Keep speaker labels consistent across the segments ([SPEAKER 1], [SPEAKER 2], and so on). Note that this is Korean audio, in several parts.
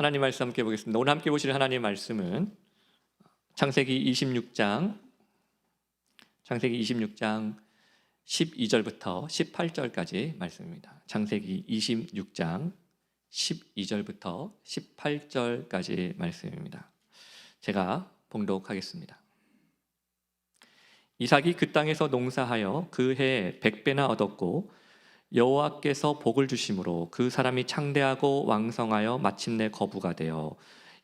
[SPEAKER 1] 하나님 말씀 함께 보겠습니다. 오늘 함께 보실 하나님 말씀은 창세기 26장 12절부터 18절까지 말씀입니다. 창세기 26장 12절부터 18절까지 말씀입니다. 제가 봉독하겠습니다. 이삭이 그 땅에서 농사하여 그 해에 100배나 얻었고 여호와께서 복을 주심으로 그 사람이 창대하고 왕성하여 마침내 거부가 되어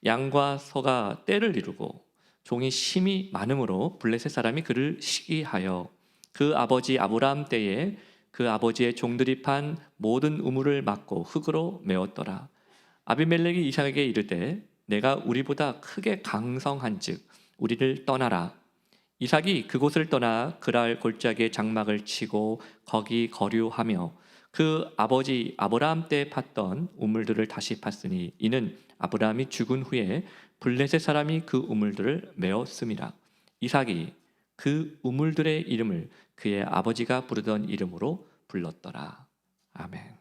[SPEAKER 1] 양과 소가 떼를 이루고 종이 심이 많음으로 블레셋 사람이 그를 시기하여 그 아버지 아브라함 때에 그 아버지의 종들이 판 모든 우물을 막고 흙으로 메웠더라. 아비멜렉이 이삭에게 이르되 내가 우리보다 크게 강성한즉 우리를 떠나라. 이삭이 그곳을 떠나 그랄 골짜기에 장막을 치고 거기 거류하며 그 아버지 아브라함 때 팠던 우물들을 다시 팠으니 이는 아브라함이 죽은 후에 블레셋 사람이 그 우물들을 메었음이라. 이삭이 그 우물들의 이름을 그의 아버지가 부르던 이름으로 불렀더라. 아멘.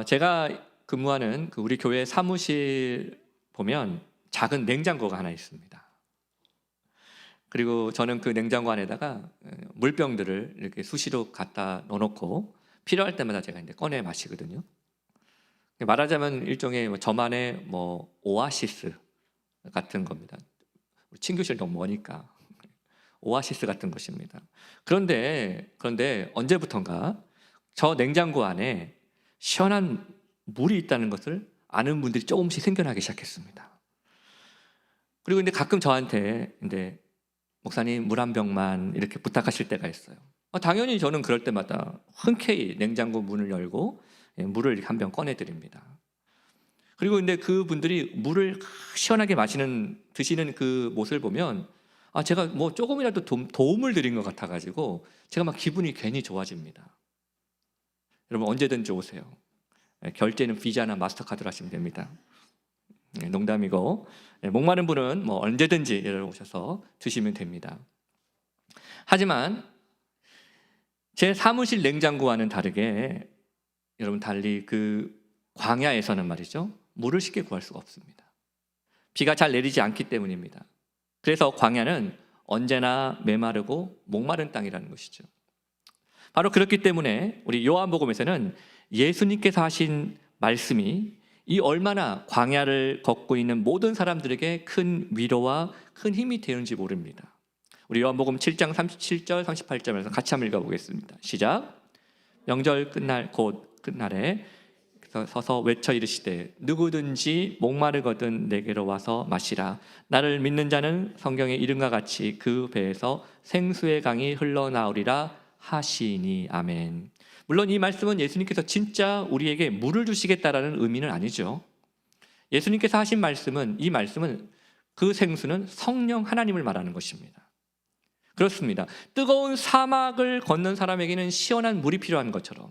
[SPEAKER 1] 제가 근무하는 우리 교회 사무실 보면 작은 냉장고가 하나 있습니다. 그리고 저는 그 냉장고 안에다가 물병들을 이렇게 수시로 갖다 넣어놓고 필요할 때마다 제가 이제 꺼내 마시거든요. 말하자면 일종의 저만의 오아시스 같은 겁니다. 우리 친교실 너무 머니까 오아시스 같은 것입니다. 그런데 언제부턴가 저 냉장고 안에 시원한 물이 있다는 것을 아는 분들이 조금씩 생겨나기 시작했습니다. 그리고 이제 가끔 저한테 목사님 물 한 병만 이렇게 부탁하실 때가 있어요. 당연히 저는 그럴 때마다 흔쾌히 냉장고 문을 열고 물을 이렇게 한 병 꺼내드립니다. 그리고 근데 그분들이 물을 시원하게 드시는 그 모습을 보면 제가 조금이라도 도움을 드린 것 같아가지고 제가 막 기분이 괜히 좋아집니다. 여러분 언제든지 오세요. 결제는 비자나 마스터카드로 하시면 됩니다. 농담이고 목마른 분은 언제든지 오셔서 드시면 됩니다. 하지만 제 사무실 냉장고와는 다르게 여러분 달리 그 광야에서는 말이죠, 물을 쉽게 구할 수가 없습니다. 비가 잘 내리지 않기 때문입니다. 그래서 광야는 언제나 메마르고 목마른 땅이라는 것이죠. 바로 그렇기 때문에 우리 요한복음에서는 예수님께서 하신 말씀이 이 얼마나 광야를 걷고 있는 모든 사람들에게 큰 위로와 큰 힘이 되는지 모릅니다. 우리 요한복음 7장 37절 38절에서 같이 한번 읽어보겠습니다. 시작. 명절 끝날에 서서 외쳐 이르시되 누구든지 목마르거든 내게로 와서 마시라. 나를 믿는 자는 성경의 이름과 같이 그 배에서 생수의 강이 흘러나오리라 하시니. 아멘. 물론 이 말씀은 예수님께서 진짜 우리에게 물을 주시겠다라는 의미는 아니죠. 예수님께서 하신 이 말씀은 그 생수는 성령 하나님을 말하는 것입니다. 그렇습니다. 뜨거운 사막을 걷는 사람에게는 시원한 물이 필요한 것처럼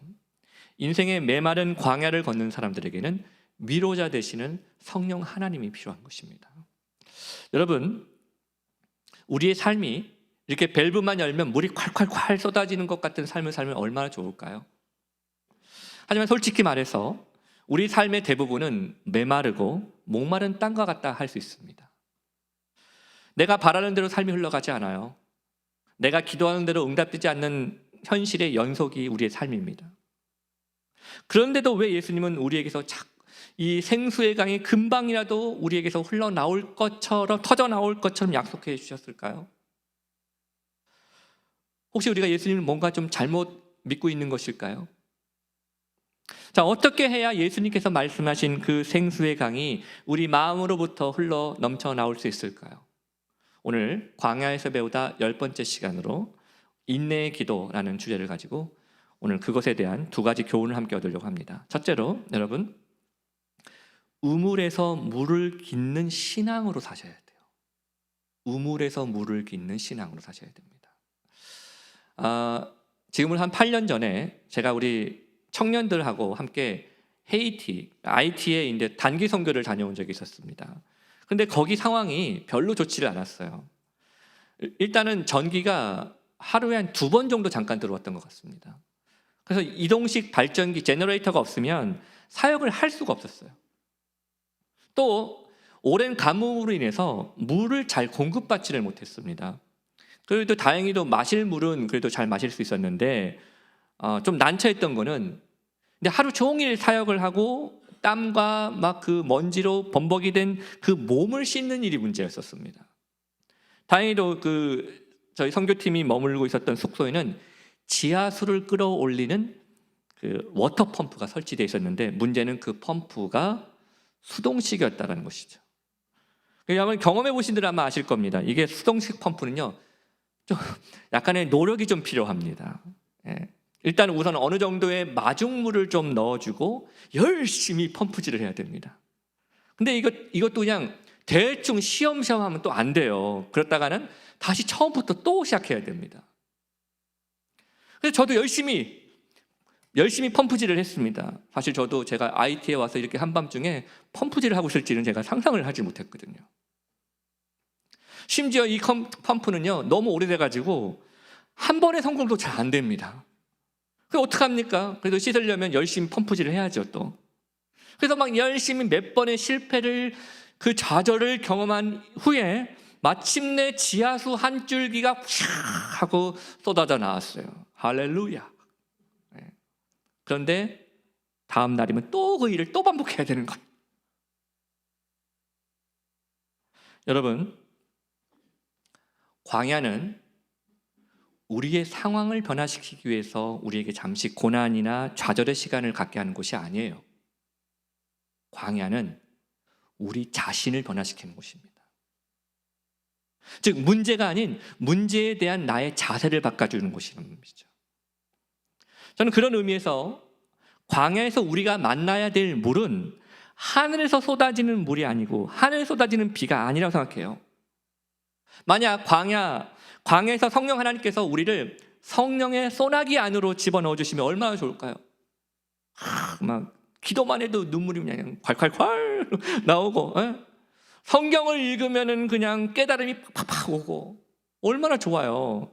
[SPEAKER 1] 인생의 메마른 광야를 걷는 사람들에게는 위로자 되시는 성령 하나님이 필요한 것입니다. 여러분, 우리의 삶이 이렇게 밸브만 열면 물이 콸콸콸 쏟아지는 것 같은 삶을 살면 얼마나 좋을까요? 하지만 솔직히 말해서 우리 삶의 대부분은 메마르고 목마른 땅과 같다 할 수 있습니다. 내가 바라는 대로 삶이 흘러가지 않아요. 내가 기도하는 대로 응답되지 않는 현실의 연속이 우리의 삶입니다. 그런데도 왜 예수님은 우리에게서 이 생수의 강이 금방이라도 우리에게서 흘러나올 것처럼 터져나올 것처럼 약속해 주셨을까요? 혹시 우리가 예수님을 뭔가 좀 잘못 믿고 있는 것일까요? 자, 어떻게 해야 예수님께서 말씀하신 그 생수의 강이 우리 마음으로부터 흘러 넘쳐 나올 수 있을까요? 오늘 광야에서 배우다 10번째 시간으로 인내의 기도라는 주제를 가지고 오늘 그것에 대한 두 가지 교훈을 함께 얻으려고 합니다. 첫째로 여러분, 우물에서 물을 깃는 신앙으로 사셔야 돼요. 우물에서 물을 깃는 신앙으로 사셔야 됩니다. 지금은 한 8년 전에 제가 우리 청년들하고 함께 헤이티, IT에 이제 단기 선교를 다녀온 적이 있었습니다. 근데 거기 상황이 별로 좋지를 않았어요. 일단은 전기가 하루에 한 2번 정도 잠깐 들어왔던 것 같습니다. 그래서 이동식 발전기 제너레이터가 없으면 사역을 할 수가 없었어요. 또 오랜 가뭄으로 인해서 물을 잘 공급받지를 못했습니다. 그래도 다행히도 마실 물은 그래도 잘 마실 수 있었는데 좀 난처했던 거는, 근데 하루 종일 사역을 하고 땀과 막 그 먼지로 범벅이 된 그 몸을 씻는 일이 문제였었습니다. 다행히도 저희 선교팀이 머물고 있었던 숙소에는 지하수를 끌어올리는 그 워터 펌프가 설치되어 있었는데, 문제는 그 펌프가 수동식이었다는 것이죠. 아마 경험해 보신 분들은 아마 아실 겁니다. 이게 수동식 펌프는요, 좀 약간의 노력이 좀 필요합니다. 예. 일단 우선 어느 정도의 마중물을 좀 넣어주고 열심히 펌프질을 해야 됩니다. 근데 이것도 그냥 대충 시험시험 하면 또 안 돼요. 그렇다가는 다시 처음부터 또 시작해야 됩니다. 그래서 저도 열심히 펌프질을 했습니다. 사실 저도 제가 IT에 와서 이렇게 한밤중에 펌프질을 하고 있을지는 제가 상상을 하지 못했거든요. 심지어 이 펌프는요, 너무 오래돼가지고 한 번의 성공도 잘 안 됩니다. 그래서 어떡합니까? 그래도 씻으려면 열심히 펌프질을 해야죠, 또. 그래서 막 열심히 몇 번의 실패를, 그 좌절을 경험한 후에 마침내 지하수 한 줄기가 휘 하고 쏟아져 나왔어요. 할렐루야. 네. 그런데 다음 날이면 또 그 일을 또 반복해야 되는 거예요. 여러분, 광야는 우리의 상황을 변화시키기 위해서 우리에게 잠시 고난이나 좌절의 시간을 갖게 하는 곳이 아니에요. 광야는 우리 자신을 변화시키는 곳입니다. 즉, 문제가 아닌 문제에 대한 나의 자세를 바꿔주는 곳이라는 것이죠. 저는 그런 의미에서 광야에서 우리가 만나야 될 물은 하늘에서 쏟아지는 물이 아니고 하늘에서 쏟아지는 비가 아니라고 생각해요. 만약 광야에서 성령 하나님께서 우리를 성령의 소나기 안으로 집어넣어 주시면 얼마나 좋을까요? 막 기도만 해도 눈물이 그냥 콸콸콸 나오고, 성경을 읽으면은 그냥 깨달음이 팍팍 오고, 얼마나 좋아요.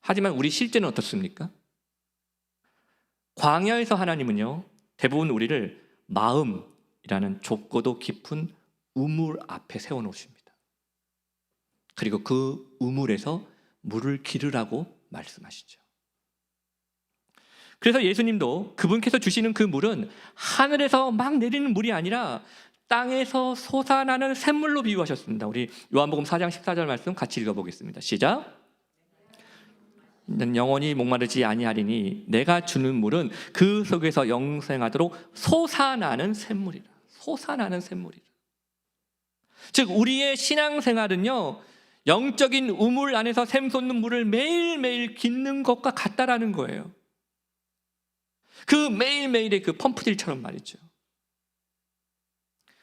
[SPEAKER 1] 하지만 우리 실제는 어떻습니까? 광야에서 하나님은요, 대부분 우리를 마음이라는 좁고도 깊은 우물 앞에 세워놓으십니다. 그리고 그 우물에서 물을 기르라고 말씀하시죠. 그래서 예수님도 그분께서 주시는 그 물은 하늘에서 막 내리는 물이 아니라 땅에서 솟아나는 샘물로 비유하셨습니다. 우리 요한복음 4장 14절 말씀 같이 읽어보겠습니다. 시작. 영원히 목마르지 아니하리니 내가 주는 물은 그 속에서 영생하도록 솟아나는 샘물이라. 솟아나는 샘물이라. 즉 우리의 신앙생활은요, 영적인 우물 안에서 샘솟는 물을 매일매일 깃는 것과 같다라는 거예요. 그 매일매일의 그 펌프질처럼 말이죠.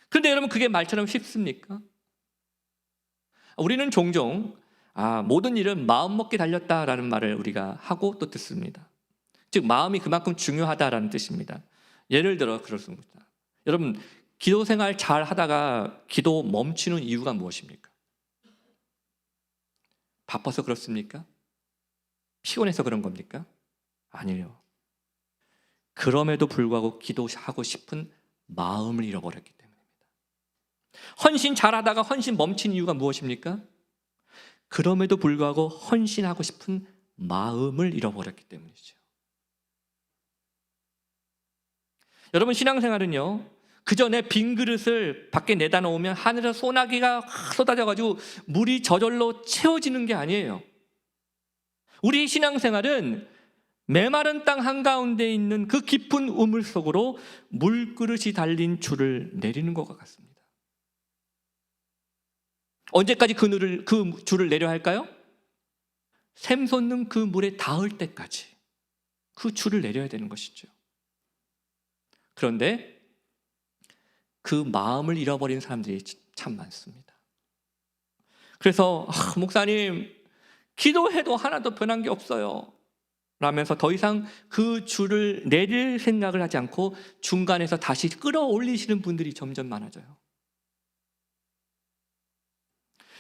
[SPEAKER 1] 그런데 여러분, 그게 말처럼 쉽습니까? 우리는 종종 모든 일은 마음 먹기 달렸다라는 말을 우리가 하고 또 듣습니다. 즉 마음이 그만큼 중요하다라는 뜻입니다. 예를 들어 그렇습니다. 여러분, 기도 생활 잘 하다가 기도 멈추는 이유가 무엇입니까? 바빠서 그렇습니까? 피곤해서 그런 겁니까? 아니에요. 그럼에도 불구하고 기도하고 싶은 마음을 잃어버렸기 때문입니다. 헌신 잘하다가 헌신 멈춘 이유가 무엇입니까? 그럼에도 불구하고 헌신하고 싶은 마음을 잃어버렸기 때문이죠. 여러분, 신앙생활은요, 그저 내 빈 그릇을 밖에 내다 놓으면 하늘에서 소나기가 쏟아져가지고 물이 저절로 채워지는 게 아니에요. 우리 신앙생활은 메마른 땅 한가운데 있는 그 깊은 우물 속으로 물그릇이 달린 줄을 내리는 것과 같습니다. 언제까지 그 줄을 내려 할까요? 샘솟는 그 물에 닿을 때까지 그 줄을 내려야 되는 것이죠. 그런데 그 마음을 잃어버린 사람들이 참 많습니다. 그래서 목사님, 기도해도 하나도 변한 게 없어요 라면서 더 이상 그 줄을 내릴 생각을 하지 않고 중간에서 다시 끌어올리시는 분들이 점점 많아져요.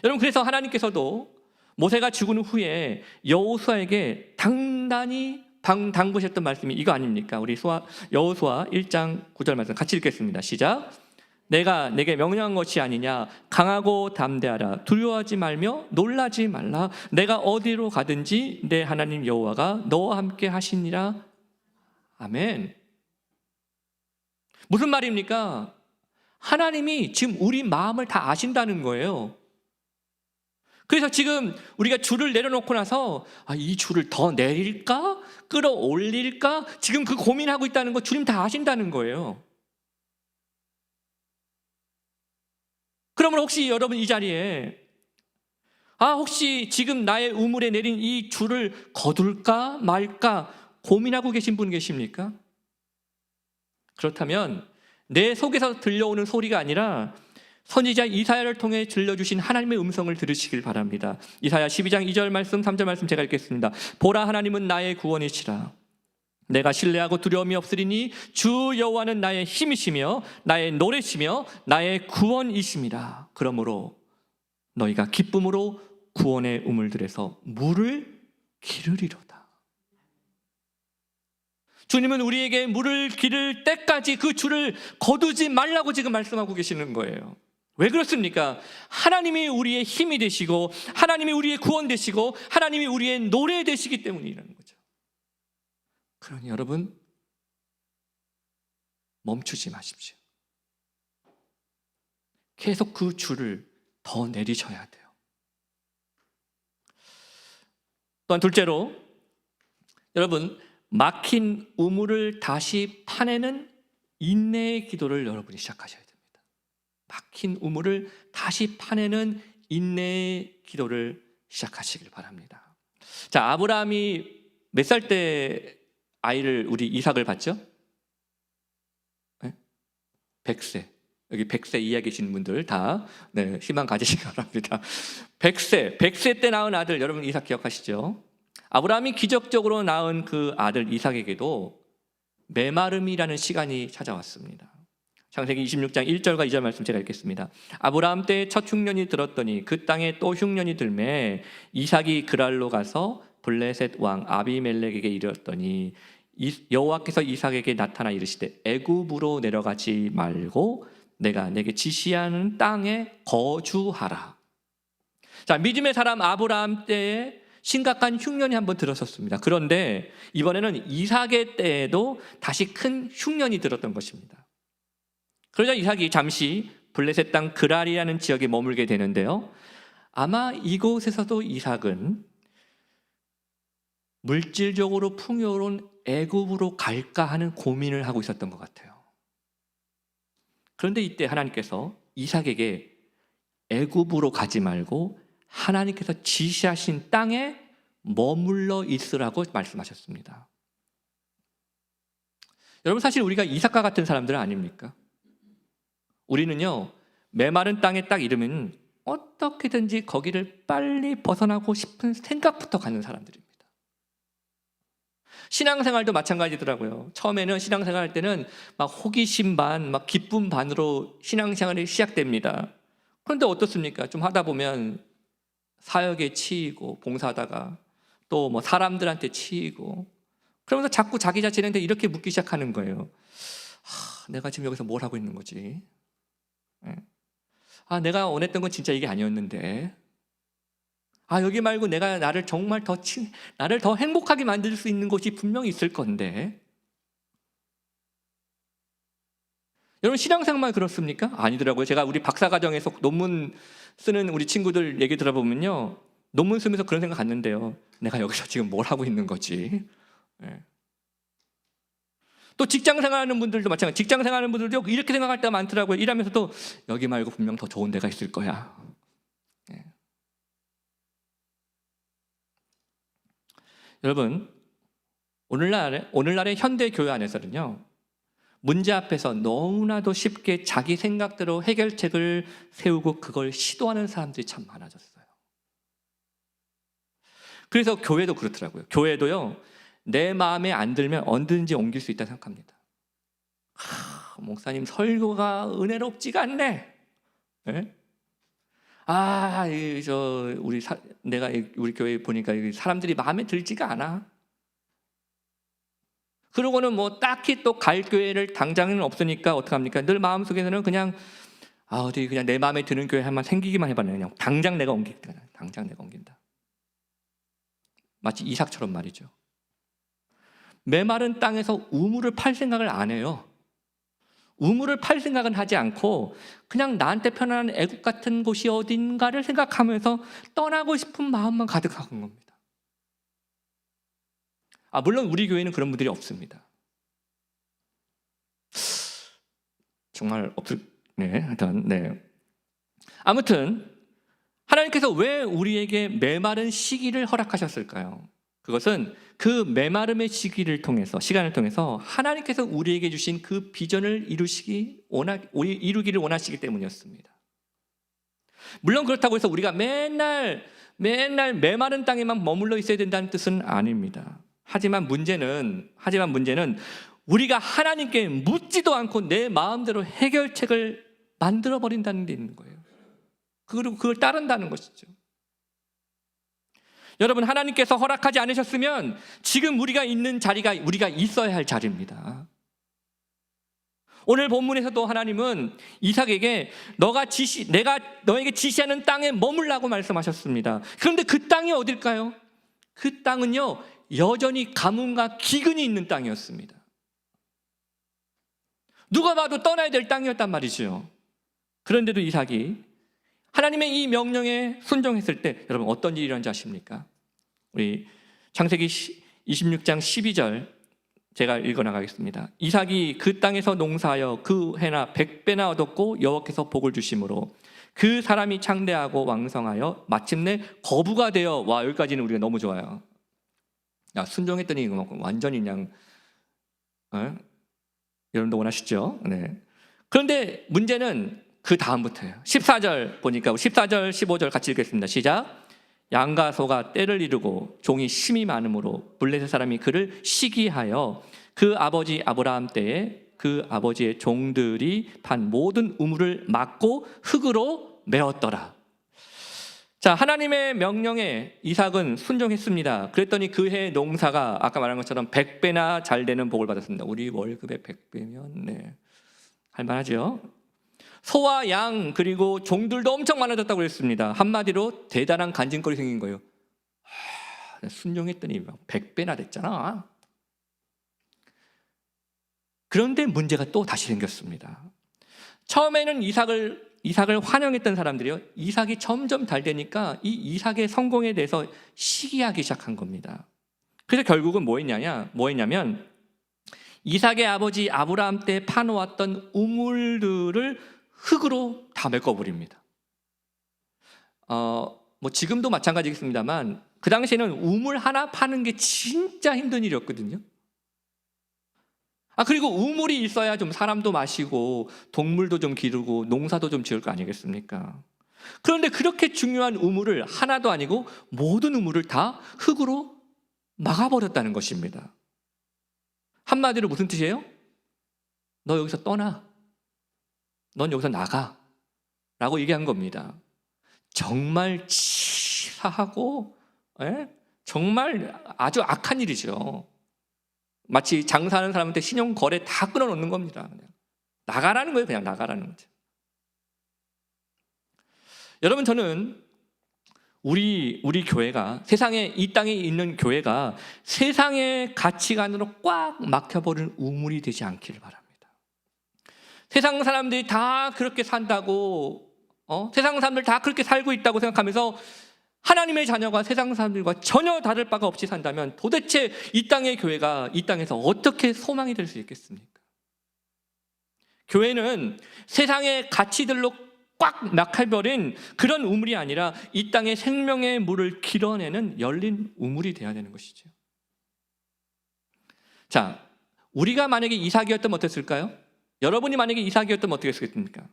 [SPEAKER 1] 여러분, 그래서 하나님께서도 모세가 죽은 후에 여호수아에게 단단히 당부하셨던 말씀이 이거 아닙니까? 우리 여호수아 1장 9절 말씀 같이 읽겠습니다. 시작. 내가 내게 명령한 것이 아니냐. 강하고 담대하라. 두려워하지 말며 놀라지 말라. 내가 어디로 가든지 내 하나님 여호와가 너와 함께 하시니라. 아멘. 무슨 말입니까? 하나님이 지금 우리 마음을 다 아신다는 거예요. 그래서 지금 우리가 줄을 내려놓고 나서 이 줄을 더 내릴까? 끌어올릴까? 지금 그 고민하고 있다는 거 주님 다 아신다는 거예요. 그러면 혹시 여러분 이 자리에 혹시 지금 나의 우물에 내린 이 줄을 거둘까 말까 고민하고 계신 분 계십니까? 그렇다면 내 속에서 들려오는 소리가 아니라 선지자 이사야를 통해 들려주신 하나님의 음성을 들으시길 바랍니다. 이사야 12장 2절 말씀 3절 말씀 제가 읽겠습니다. 보라, 하나님은 나의 구원이시라. 내가 신뢰하고 두려움이 없으리니 주 여호와는 나의 힘이시며 나의 노래시며 나의 구원이심이라. 그러므로 너희가 기쁨으로 구원의 우물들에서 물을 기르리로다. 주님은 우리에게 물을 기를 때까지 그 줄을 거두지 말라고 지금 말씀하고 계시는 거예요. 왜 그렇습니까? 하나님이 우리의 힘이 되시고 하나님이 우리의 구원 되시고 하나님이 우리의 노래 되시기 때문이라는 거죠. 그러니 여러분 멈추지 마십시오. 계속 그 줄을 더 내리셔야 돼요. 또한 둘째로 여러분 막힌 우물을 다시 파내는 인내의 기도를 여러분이 시작하셔야 됩니다. 막힌 우물을 다시 파내는 인내의 기도를 시작하시길 바랍니다. 자, 아브라함이 몇 살 때 아이를 우리 이삭을 봤죠? 100세. 여기 100세 이하 계신 분들 다 희망 가지시기 바랍니다. 100세 때 낳은 아들 여러분 이삭 기억하시죠? 아브라함이 기적적으로 낳은 그 아들 이삭에게도 메마름이라는 시간이 찾아왔습니다. 창세기 26장 1절과 2절 말씀 제가 읽겠습니다. 아브라함 때에 첫 흉년이 들었더니 그 땅에 또 흉년이 들매 이삭이 그랄로 가서 블레셋 왕 아비멜렉에게 이르렀더니 여호와께서 이삭에게 나타나 이르시되 애굽으로 내려가지 말고 내가 내게 지시하는 땅에 거주하라. 자, 믿음의 사람 아브라함 때에 심각한 흉년이 한번 들었었습니다. 그런데 이번에는 이삭의 때에도 다시 큰 흉년이 들었던 것입니다. 그러자 이삭이 잠시 블레셋 땅 그랄이라는 지역에 머물게 되는데요. 아마 이곳에서도 이삭은 물질적으로 풍요로운 애굽으로 갈까 하는 고민을 하고 있었던 것 같아요. 그런데 이때 하나님께서 이삭에게 애굽으로 가지 말고 하나님께서 지시하신 땅에 머물러 있으라고 말씀하셨습니다. 여러분 사실 우리가 이삭과 같은 사람들은 아닙니까? 우리는요 메마른 땅에 딱 이르면 어떻게든지 거기를 빨리 벗어나고 싶은 생각부터 가는 사람들입니다. 신앙생활도 마찬가지더라고요. 처음에는 신앙생활 할 때는 막 호기심 반, 막 기쁨 반으로 신앙생활이 시작됩니다. 그런데 어떻습니까? 좀 하다 보면 사역에 치이고 봉사하다가 또 뭐 사람들한테 치이고 그러면서 자꾸 자기 자신한테 이렇게 묻기 시작하는 거예요. 내가 지금 여기서 뭘 하고 있는 거지? 내가 원했던 건 진짜 이게 아니었는데 여기 말고 내가 나를 정말 나를 더 행복하게 만들 수 있는 곳이 분명히 있을 건데. 여러분 신앙생활만 그렇습니까? 아니더라고요. 제가 우리 박사과정에서 논문 쓰는 우리 친구들 얘기 들어보면요 논문 쓰면서 그런 생각 갖는데요. 내가 여기서 지금 뭘 하고 있는 거지? 또 직장 생활하는 분들도 마찬가지. 직장 생활하는 분들도 이렇게 생각할 때가 많더라고요. 일하면서도 여기 말고 분명 더 좋은 데가 있을 거야. 여러분 오늘날의 현대 교회 안에서는요 문제 앞에서 너무나도 쉽게 자기 생각대로 해결책을 세우고 그걸 시도하는 사람들이 참 많아졌어요. 그래서 교회도 그렇더라고요. 교회도요 내 마음에 안 들면 언제든지 옮길 수 있다고 생각합니다. 목사님 설교가 은혜롭지가 않네. 내가 우리 교회 보니까 사람들이 마음에 들지가 않아. 그러고는 뭐 딱히 또 갈 교회를 당장은 없으니까 어떡합니까? 늘 마음속에서는 그냥 어디 그냥 내 마음에 드는 교회 한번 생기기만 해봐요. 그냥 당장 내가 옮긴다. 당장 내가 옮긴다. 마치 이삭처럼 말이죠. 메마른 땅에서 우물을 팔 생각을 안 해요. 우물을 팔 생각은 하지 않고 그냥 나한테 편안한 애국 같은 곳이 어딘가를 생각하면서 떠나고 싶은 마음만 가득한 겁니다. 물론 우리 교회는 그런 분들이 없습니다. 정말 하여튼 아무튼 하나님께서 왜 우리에게 메마른 시기를 허락하셨을까요? 그것은 그 메마름의 시기를 통해서, 시간을 통해서 하나님께서 우리에게 주신 그 비전을 이루기를 원하시기 때문이었습니다. 물론 그렇다고 해서 우리가 맨날 메마른 땅에만 머물러 있어야 된다는 뜻은 아닙니다. 하지만 문제는 우리가 하나님께 묻지도 않고 내 마음대로 해결책을 만들어 버린다는 게 있는 거예요. 그리고 그걸 따른다는 것이죠. 여러분, 하나님께서 허락하지 않으셨으면 지금 우리가 있는 자리가 우리가 있어야 할 자리입니다. 오늘 본문에서도 하나님은 이삭에게 내가 너에게 지시하는 땅에 머물라고 말씀하셨습니다. 그런데 그 땅이 어딜까요? 그 땅은요, 여전히 가뭄과 기근이 있는 땅이었습니다. 누가 봐도 떠나야 될 땅이었단 말이죠. 그런데도 이삭이 하나님의 이 명령에 순종했을 때 여러분 어떤 일이 일어난지 아십니까? 우리 창세기 26장 12절 제가 읽어나가겠습니다. 이삭이 그 땅에서 농사하여 그 해나 100배나 얻었고 여호와께서 복을 주심으로 그 사람이 창대하고 왕성하여 마침내 거부가 되어. 와, 여기까지는 우리가 너무 좋아요. 순종했더니 완전히 그냥 여러분도 원하시죠? 네. 그런데 문제는 그 다음부터예요. 14절 보니까 14절 15절 같이 읽겠습니다. 시작. 양과 소가 때를 이루고 종이 심이 많으므로 블레셋 사람이 그를 시기하여 그 아버지 아브라함 때에 그 아버지의 종들이 판 모든 우물을 막고 흙으로 메웠더라. 자, 하나님의 명령에 이삭은 순종했습니다. 그랬더니 그 해 농사가 아까 말한 것처럼 100배나 잘 되는 복을 받았습니다. 우리 월급의 100배면 할만하죠. 소와 양 그리고 종들도 엄청 많아졌다고 그랬습니다. 한마디로 대단한 간증거리 생긴 거예요. 순종했더니 100배나 됐잖아. 그런데 문제가 또 다시 생겼습니다. 처음에는 이삭을 환영했던 사람들이요, 이삭이 점점 잘 되니까 이 이삭의 성공에 대해서 시기하기 시작한 겁니다. 그래서 결국은 뭐 했냐면 이삭의 아버지 아브라함 때 파놓았던 우물들을 흙으로 다 메꿔버립니다. 뭐 지금도 마찬가지겠습니다만 그 당시에는 우물 하나 파는 게 진짜 힘든 일이었거든요. 그리고 우물이 있어야 좀 사람도 마시고 동물도 좀 기르고 농사도 좀 지을 거 아니겠습니까? 그런데 그렇게 중요한 우물을 하나도 아니고 모든 우물을 다 흙으로 막아버렸다는 것입니다. 한마디로 무슨 뜻이에요? 너 여기서 떠나. 넌 여기서 나가. 라고 얘기한 겁니다. 정말 치사하고 정말 아주 악한 일이죠. 마치 장사하는 사람한테 신용거래 다 끊어놓는 겁니다. 그냥 나가라는 거예요. 그냥 나가라는 거죠. 여러분, 저는 우리 교회가 이 땅에 있는 교회가 세상의 가치관으로 꽉 막혀버린 우물이 되지 않기를 바랍니다. 세상 사람들이 다 그렇게 산다고 세상 사람들 다 그렇게 살고 있다고 생각하면서 하나님의 자녀가 세상 사람들과 전혀 다를 바가 없이 산다면 도대체 이 땅의 교회가 이 땅에서 어떻게 소망이 될 수 있겠습니까? 교회는 세상의 가치들로 꽉 막혀버린 그런 우물이 아니라 이 땅의 생명의 물을 길어내는 열린 우물이 되어야 되는 것이죠. 자, 우리가 만약에 이삭이었다면 어땠을까요? 여러분이 만약에 이삭이었다면 어떻게 했겠습니까?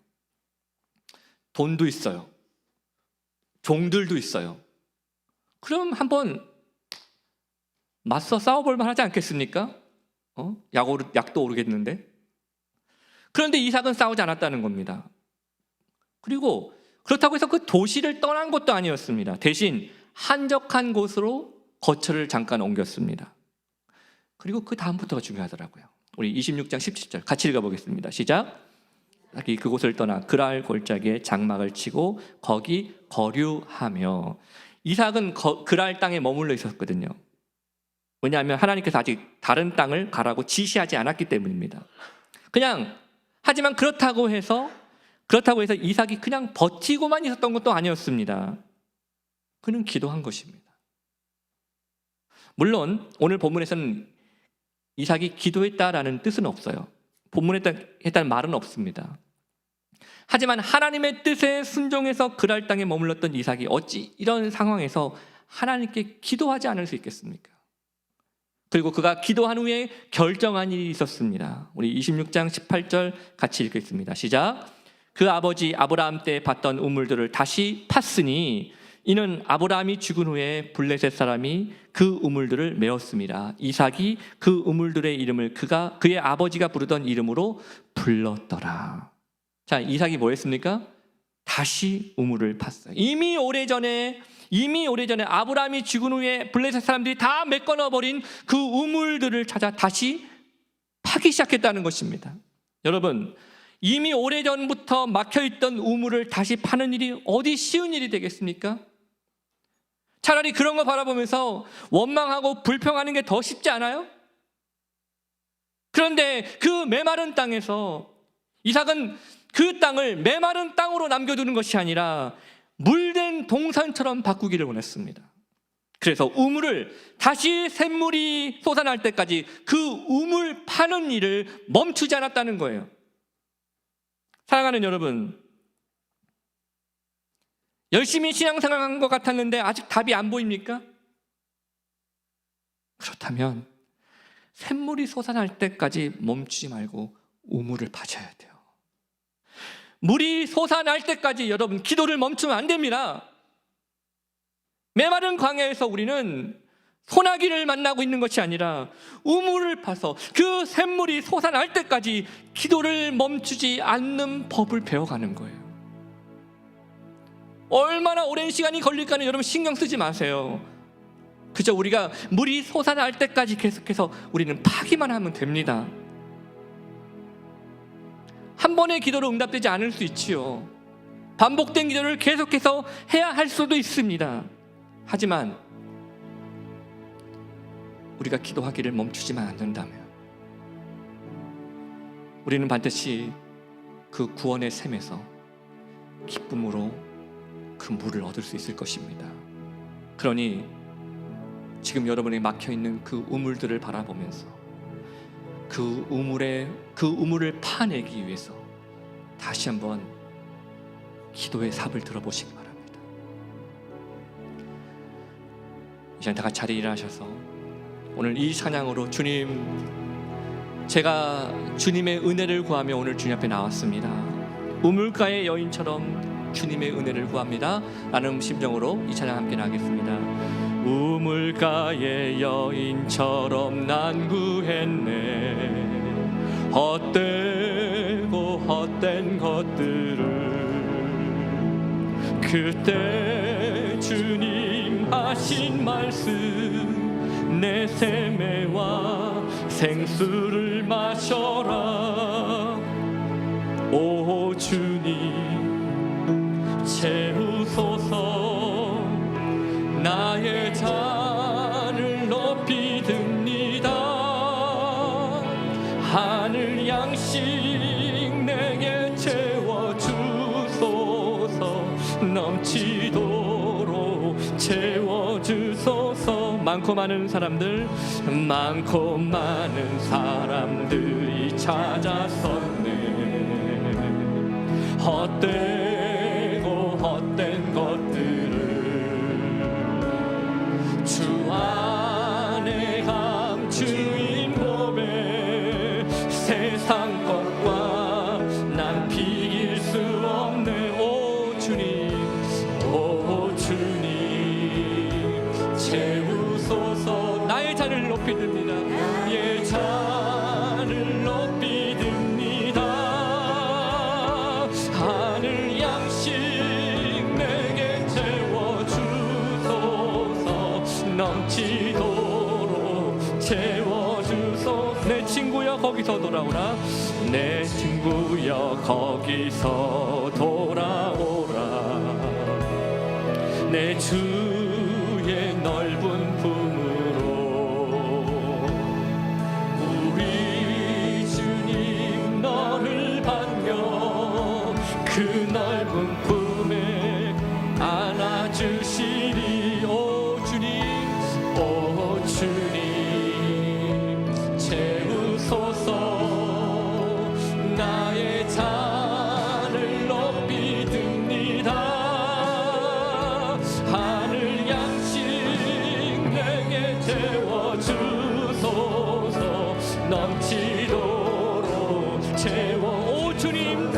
[SPEAKER 1] 돈도 있어요. 종들도 있어요. 그럼 한번 맞서 싸워볼 만하지 않겠습니까? 약도 오르겠는데. 그런데 이삭은 싸우지 않았다는 겁니다. 그리고 그렇다고 해서 그 도시를 떠난 것도 아니었습니다. 대신 한적한 곳으로 거처를 잠깐 옮겼습니다. 그리고 그 다음부터가 중요하더라고요. 우리 26장 17절 같이 읽어보겠습니다. 시작. 이삭이 그곳을 떠나 그랄 골짜기에 장막을 치고 거기 거류하며. 이삭은 그랄 땅에 머물러 있었거든요. 왜냐하면 하나님께서 아직 다른 땅을 가라고 지시하지 않았기 때문입니다. 하지만 그렇다고 해서 이삭이 그냥 버티고만 있었던 것도 아니었습니다. 그는 기도한 것입니다. 물론 오늘 본문에서는 이삭이 기도했다라는 뜻은 없어요. 본문에 했다는 말은 없습니다. 하지만 하나님의 뜻에 순종해서 그랄 땅에 머물렀던 이삭이 어찌 이런 상황에서 하나님께 기도하지 않을 수 있겠습니까? 그리고 그가 기도한 후에 결정한 일이 있었습니다. 우리 26장 18절 같이 읽겠습니다. 시작. 그 아버지 아브라함 때 봤던 우물들을 다시 팠으니 이는 아브라함이 죽은 후에 블레셋 사람이 그 우물들을 메웠습니다. 이삭이 그 우물들의 이름을 그의 아버지가 부르던 이름으로 불렀더라. 자, 이삭이 뭐 했습니까? 다시 우물을 팠어요. 이미 오래전에 아브라함이 죽은 후에 블레셋 사람들이 다 메꿔넣어버린 그 우물들을 찾아 다시 파기 시작했다는 것입니다. 여러분, 이미 오래전부터 막혀있던 우물을 다시 파는 일이 어디 쉬운 일이 되겠습니까? 차라리 그런 거 바라보면서 원망하고 불평하는 게 더 쉽지 않아요? 그런데 그 메마른 땅에서 이삭은 그 땅을 메마른 땅으로 남겨두는 것이 아니라 물된 동산처럼 바꾸기를 원했습니다. 그래서 우물을 다시 샘물이 솟아날 때까지 그 우물 파는 일을 멈추지 않았다는 거예요. 사랑하는 여러분, 열심히 신앙생활한 것 같았는데 아직 답이 안 보입니까? 그렇다면 샘물이 솟아날 때까지 멈추지 말고 우물을 파셔야 돼요. 물이 솟아날 때까지 여러분 기도를 멈추면 안 됩니다. 메마른 광야에서 우리는 소나기를 만나고 있는 것이 아니라 우물을 파서 그 샘물이 솟아날 때까지 기도를 멈추지 않는 법을 배워가는 거예요. 얼마나 오랜 시간이 걸릴까는 여러분 신경 쓰지 마세요. 그저 우리가 물이 솟아날 때까지 계속해서 우리는 파기만 하면 됩니다. 한 번의 기도로 응답되지 않을 수 있지요. 반복된 기도를 계속해서 해야 할 수도 있습니다. 하지만 우리가 기도하기를 멈추지만 않는다면 우리는 반드시 그 구원의 샘에서 기쁨으로 그 물을 얻을 수 있을 것입니다. 그러니 지금 여러분이 막혀있는 그 우물들을 바라보면서 그 우물을 파내기 위해서 다시 한번 기도의 삽을 들어보시기 바랍니다. 이 시간 다 같이 자리에 일어나셔서 오늘 이 찬양으로 주님, 제가 주님의 은혜를 구하며 오늘 주님 앞에 나왔습니다. 우물가의 여인처럼 주님의 은혜를 구합니다 라는 심정으로 이 찬양 함께 나가겠습니다. 우물가의 여인처럼 난 구했네. 헛되고 헛된 것들을 그때 주님 하신 말씀, 내 샘에와 생수를 마셔라. 오 주님 채우소서. 나의 잔을 높이 듭니다. 하늘 양식 내게 채워주소서. 넘치도록 채워주소서. 많고 많은 사람들이 찾아섰네. 헛되고 헛된 것들을 주 안에 감추인 몸에 세상 것과 난 비길 수 없네. 오 주님, 오 주님 채우소서. 나의 잔을 높이 듭니다. 나의 잔을 높이 듭니다. 하늘 거기서 돌아오라. 내 친구여 거기서 돌아오라. 내 주의 넓은 품으로 우리 주님 너를 반겨 그 넓은 품에 안아주시리. 오 주님, 오 주님 채우소서. 나의 잔을 높이 듭니다. 하늘 양식 내게 채워주소서. 넘치도록 채워. 오 주님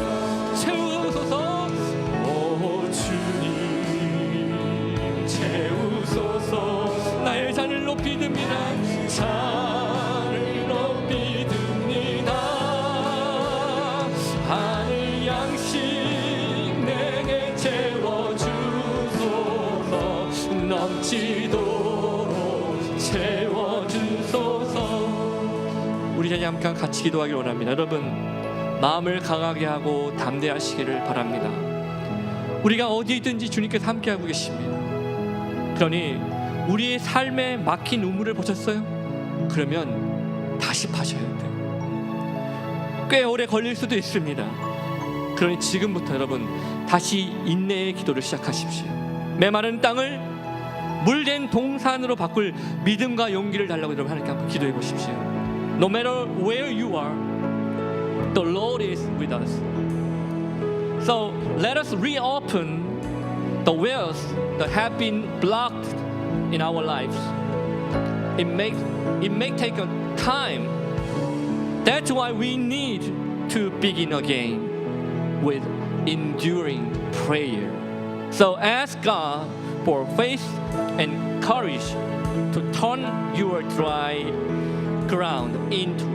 [SPEAKER 1] 채우소서. 오 주님 채우소서. 나의 잔을 높이 듭니다. 잔을 높이 듭니다. 하늘 양식 내게 채워주소서. 넘치도록 채워주소서. 우리 자녀 함께 같이 기도하기를 원합니다. 여러분, 마음을 강하게 하고 담대하시기를 바랍니다. 우리가 어디 있든지 주님께서 함께하고 계십니다. 그러니 우리의 삶에 막힌 우물을 보셨어요? 그러면 다시 파셔야 돼요. 꽤 오래 걸릴 수도 있습니다. 그러니 지금부터 여러분 다시 인내의 기도를 시작하십시오. 메마른 땅을 물된 동산으로 바꿀 믿음과 용기를 달라고 여러분 하나님께 한번 기도해 보십시오. No matter where you are, the Lord is with us. So let us reopen the wells that have been blocked in our lives. It may take a time. That's why we need to begin again with enduring prayer. So ask God for faith and courage to turn your dry ground into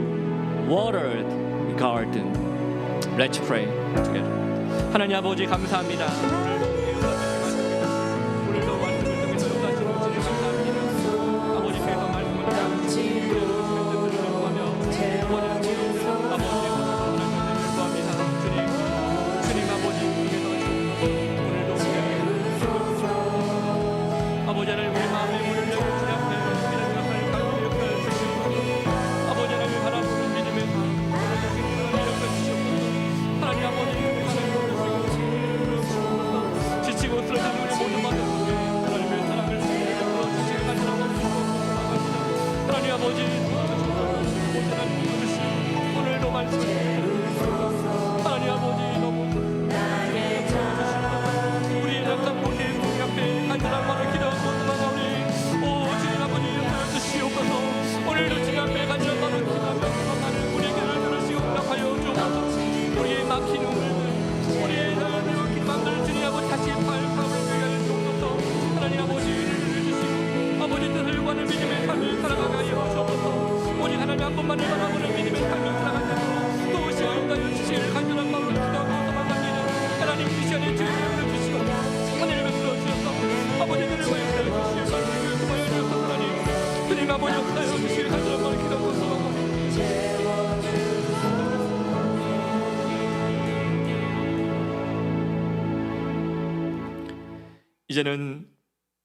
[SPEAKER 1] watered garden. Let's pray together. 하나님 아버지 감사합니다. 오늘도 말씀을 통해서 역사하시는 주님 감사합니다. 아버지께서 말씀을 구하며 주님 아버지께서 오늘도 아버지 하나님 우리 마음의 문을 열고 주님 앞에 믿음과 사랑을 갖고 역사를 주시고 아버지 하나님을 바라보는 믿음의 마음 이렇게 주시옵소서. 하나님 아버지 지치고 쓰러진 우리 모두 마음속에 하나님의 사랑을 주시길 간절하고 하나님 아버지 하나님 주시고 오늘도 말씀을 하나님 아버지 너무 우리 약간 모든 우리 앞에 간절한 마음을 기도하고 나가오니 오 주님 아버지 역사를 주시옵소서. 오늘도 주님 앞에 간절한 마음을 기도하며 우리에게 들으시고 응답하여 주옵소서. 우리의 막힌 우물들 우리의 막힌 마음들 주님 아버지 다시 발사하게 하여 주옵소서. 하나님 아버지 주시고 아버지 뜻을 구하는 믿음의 삶을 살아가게 하여 주옵소서. 오직 하나님 한 분만을 바라보는 믿음의 삶을 살아가자 또 시간을 가여 주시길 간절한 마음으로 기도하고 도망갑니다. 하나님 이 시간에 주의 은혜를 주시고 하늘을 베풀어 주셔서 아버지들을 위하여 주시길 도와여 주셔서 하나님 주님 아버지 역사여 주시길 간절한 마음으로 기도하고 도망갑니다. 이제는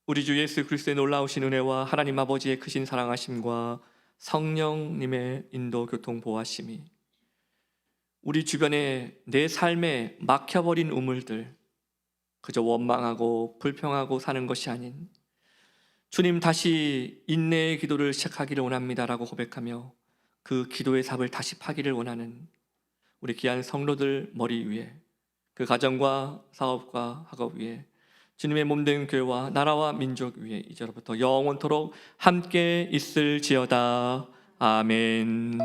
[SPEAKER 1] 우리 주 예수 그리스도의 놀라우신 은혜와 하나님 아버지의 크신 사랑하심과 성령님의 인도 교통 보호하심이 우리 주변에 내 삶에 막혀버린 우물들 그저 원망하고 불평하고 사는 것이 아닌 주님 다시 인내의 기도를 시작하기를 원합니다라고 고백하며 그 기도의 삽을 다시 파기를 원하는 우리 귀한 성도들 머리 위에 그 가정과 사업과 학업 위에 주님의 몸된 교회와 나라와 민족 위에 이제로부터 영원토록 함께 있을지어다. 아멘.